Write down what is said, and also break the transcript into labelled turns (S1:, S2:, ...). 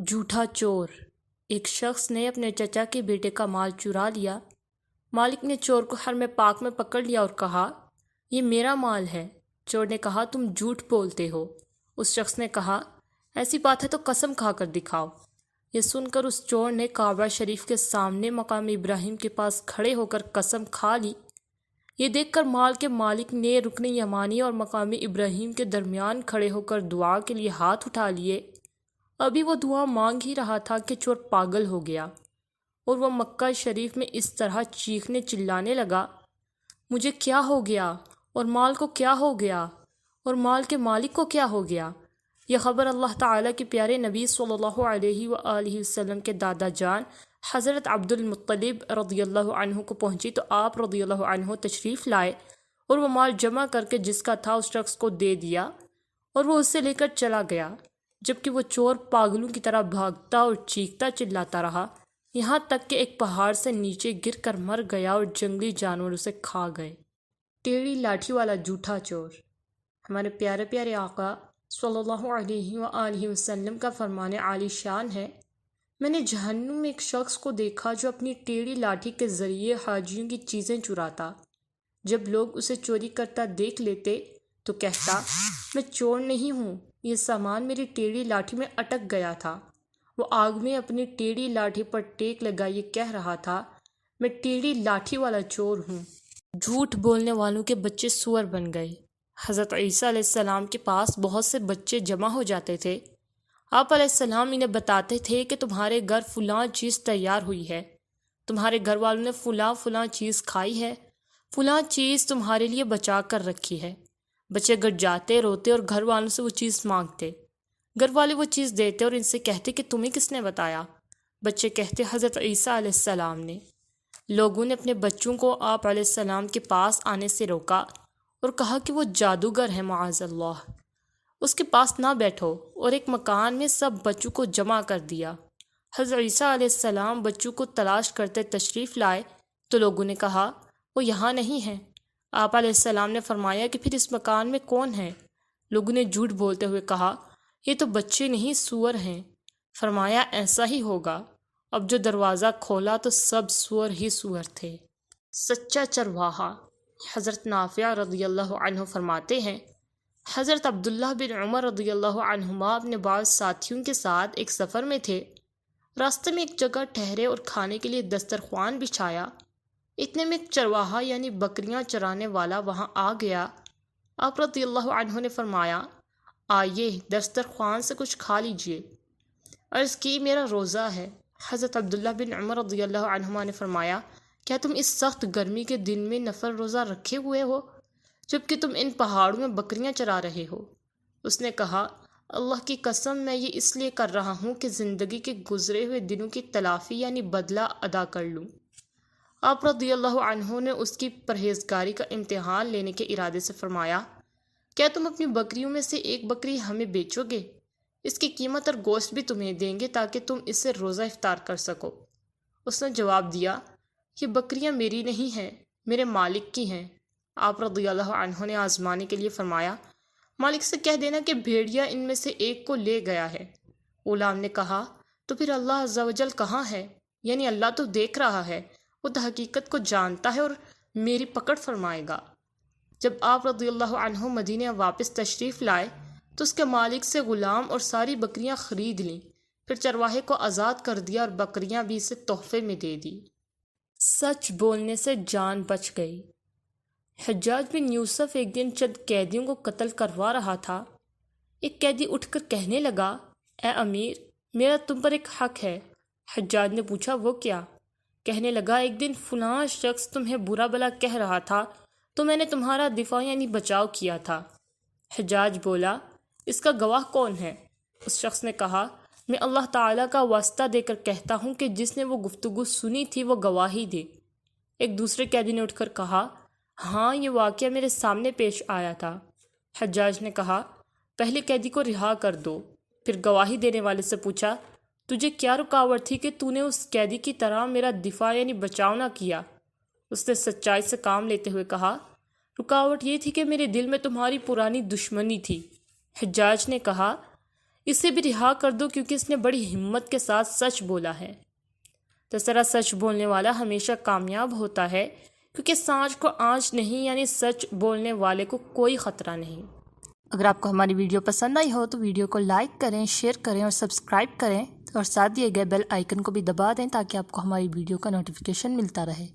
S1: جھوٹا چور۔ ایک شخص نے اپنے چچا کے بیٹے کا مال چرا لیا۔ مالک نے چور کو حرم پاک میں پکڑ لیا اور کہا، یہ میرا مال ہے۔ چور نے کہا، تم جھوٹ بولتے ہو۔ اس شخص نے کہا، ایسی بات ہے تو قسم کھا کر دکھاؤ۔ یہ سن کر اس چور نے کعبہ شریف کے سامنے مقام ابراہیم کے پاس کھڑے ہو کر قسم کھا لی۔ یہ دیکھ کر مال کے مالک نے رکن یمانی اور مقام ابراہیم کے درمیان کھڑے ہو کر دعا کے لیے ہاتھ اٹھا لیے۔ ابھی وہ دعا مانگ ہی رہا تھا کہ چور پاگل ہو گیا اور وہ مکہ شریف میں اس طرح چیخنے چلانے لگا، مجھے کیا ہو گیا اور مال کو کیا ہو گیا اور مال کے مالک کو کیا ہو گیا۔ یہ خبر اللہ تعالیٰ کے پیارے نبی صلی اللہ علیہ وآلہ وسلم کے دادا جان حضرت عبد المطلب رضی اللہ عنہ کو پہنچی تو آپ رضی اللہ عنہ تشریف لائے اور وہ مال جمع کر کے جس کا تھا اس شخص کو دے دیا اور وہ اسے لے کر چلا گیا، جبکہ وہ چور پاگلوں کی طرح بھاگتا اور چیختا چلاتا رہا، یہاں تک کہ ایک پہاڑ سے نیچے گر کر مر گیا اور جنگلی جانور اسے کھا گئے۔ ٹیڑھی لاٹھی والا جھوٹا چور۔ ہمارے پیارے پیارے آقا صلی اللہ علیہ وآلہ وسلم کا فرمان عالی شان ہے، میں نے جہنم میں ایک شخص کو دیکھا جو اپنی ٹیڑھی لاٹھی کے ذریعے حاجیوں کی چیزیں چراتا۔ جب لوگ اسے چوری کرتا دیکھ لیتے تو کہتا، میں چور نہیں ہوں، یہ سامان میری ٹیڑھی لاٹھی میں اٹک گیا تھا۔ وہ آگ میں اپنی ٹیڑھی لاٹھی پر ٹیک لگائے کہہ رہا تھا، میں ٹیڑھی لاٹھی والا چور ہوں۔ جھوٹ بولنے والوں کے بچے سور بن گئے۔ حضرت عیسیٰ علیہ السلام کے پاس بہت سے بچے جمع ہو جاتے تھے۔ آپ علیہ السلام انہیں بتاتے تھے کہ تمہارے گھر فلاں چیز تیار ہوئی ہے، تمہارے گھر والوں نے فلاں چیز کھائی ہے، فلاں چیز تمہارے لیے بچا کر رکھی ہے۔ بچے گھر جاتے، روتے اور گھر والوں سے وہ چیز مانگتے۔ گھر والے وہ چیز دیتے اور ان سے کہتے کہ تمہیں کس نے بتایا؟ بچے کہتے، حضرت عیسیٰ علیہ السلام نے۔ لوگوں نے اپنے بچوں کو آپ علیہ السلام کے پاس آنے سے روکا اور کہا کہ وہ جادوگر ہے، معاذ اللہ، اس کے پاس نہ بیٹھو، اور ایک مکان میں سب بچوں کو جمع کر دیا۔ حضرت عیسیٰ علیہ السلام بچوں کو تلاش کرتے تشریف لائے تو لوگوں نے کہا، وہ یہاں نہیں ہیں۔ آپ علیہ السلام نے فرمایا کہ پھر اس مکان میں کون ہے؟ لوگوں نے جھوٹ بولتے ہوئے کہا، یہ تو بچے نہیں، سور ہیں۔ فرمایا، ایسا ہی ہوگا۔ اب جو دروازہ کھولا تو سب سور ہی سور تھے۔ سچا چرواہا۔ حضرت نافع رضی اللہ عنہ فرماتے ہیں، حضرت عبداللہ بن عمر رضی اللہ عنہما اپنے بعض ساتھیوں کے ساتھ ایک سفر میں تھے۔ راستے میں ایک جگہ ٹھہرے اور کھانے کے لیے دسترخوان بچھایا۔ اتنے میں ایک چرواہا یعنی بکریاں چرانے والا وہاں آ گیا۔ آپ رضی اللہ عنہ نے فرمایا، آئیے دسترخوان سے کچھ کھا لیجئے۔ عرض کی، میرا روزہ ہے۔ حضرت عبداللہ بن عمر رضی اللہ عنہما نے فرمایا، کیا تم اس سخت گرمی کے دن میں نفل روزہ رکھے ہوئے ہو جبکہ تم ان پہاڑوں میں بکریاں چرا رہے ہو؟ اس نے کہا، اللہ کی قسم میں یہ اس لیے کر رہا ہوں کہ زندگی کے گزرے ہوئے دنوں کی تلافی یعنی بدلہ ادا کر لوں۔ آپ رضی اللہ عنہ نے اس کی پرہیزگاری کا امتحان لینے کے ارادے سے فرمایا، کیا تم اپنی بکریوں میں سے ایک بکری ہمیں بیچو گے؟ اس کی قیمت اور گوشت بھی تمہیں دیں گے تاکہ تم اس سے روزہ افطار کر سکو۔ اس نے جواب دیا، یہ بکریاں میری نہیں ہیں، میرے مالک کی ہیں۔ آپ رضی اللہ عنہ نے آزمانے کے لیے فرمایا، مالک سے کہہ دینا کہ بھیڑیا ان میں سے ایک کو لے گیا ہے۔ غلام نے کہا، تو پھر اللہ عز و جل کہاں ہے؟ یعنی اللہ تو دیکھ رہا ہے، وہ تو حقیقت کو جانتا ہے اور میری پکڑ فرمائے گا۔ جب آپ رضی اللہ عنہ مدینہ واپس تشریف لائے تو اس کے مالک سے غلام اور ساری بکریاں خرید لیں، پھر چرواہے کو آزاد کر دیا اور بکریاں بھی اسے تحفے میں دے دی۔ سچ بولنے سے جان بچ گئی۔ حجاج بن یوسف ایک دن چند قیدیوں کو قتل کروا رہا تھا۔ ایک قیدی اٹھ کر کہنے لگا، اے امیر، میرا تم پر ایک حق ہے۔ حجاج نے پوچھا، وہ کیا؟ کہنے لگا، ایک دن فلاں شخص تمہیں برا بلا کہہ رہا تھا تو میں نے تمہارا دفاع یعنی بچاؤ کیا تھا۔ حجاج بولا، اس کا گواہ کون ہے؟ اس شخص نے کہا، میں اللہ تعالیٰ کا واسطہ دے کر کہتا ہوں کہ جس نے وہ گفتگو سنی تھی وہ گواہی دے۔ ایک دوسرے قیدی نے اٹھ کر کہا، ہاں، یہ واقعہ میرے سامنے پیش آیا تھا۔ حجاج نے کہا، پہلے قیدی کو رہا کر دو۔ پھر گواہی دینے والے سے پوچھا، تجھے کیا رکاوٹ تھی کہ تو نے اس قیدی کی طرح میرا دفاع یعنی بچاؤ نہ کیا؟ اس نے سچائی سے کام لیتے ہوئے کہا، رکاوٹ یہ تھی کہ میرے دل میں تمہاری پرانی دشمنی تھی۔ حجاج نے کہا، اسے بھی رہا کر دو کیونکہ اس نے بڑی ہمت کے ساتھ سچ بولا ہے۔ تسرا سچ بولنے والا ہمیشہ کامیاب ہوتا ہے کیونکہ سانچ کو آنچ نہیں، یعنی سچ بولنے والے کو کوئی خطرہ نہیں۔ اگر آپ کو ہماری ویڈیو پسند آئی ہو تو ویڈیو کو لائک کریں، شیئر کریں اور سبسکرائب کریں اور ساتھ دیے گئے بیل آئیکن کو بھی دبا دیں تاکہ آپ کو ہماری ویڈیو کا نوٹیفیکیشن ملتا رہے۔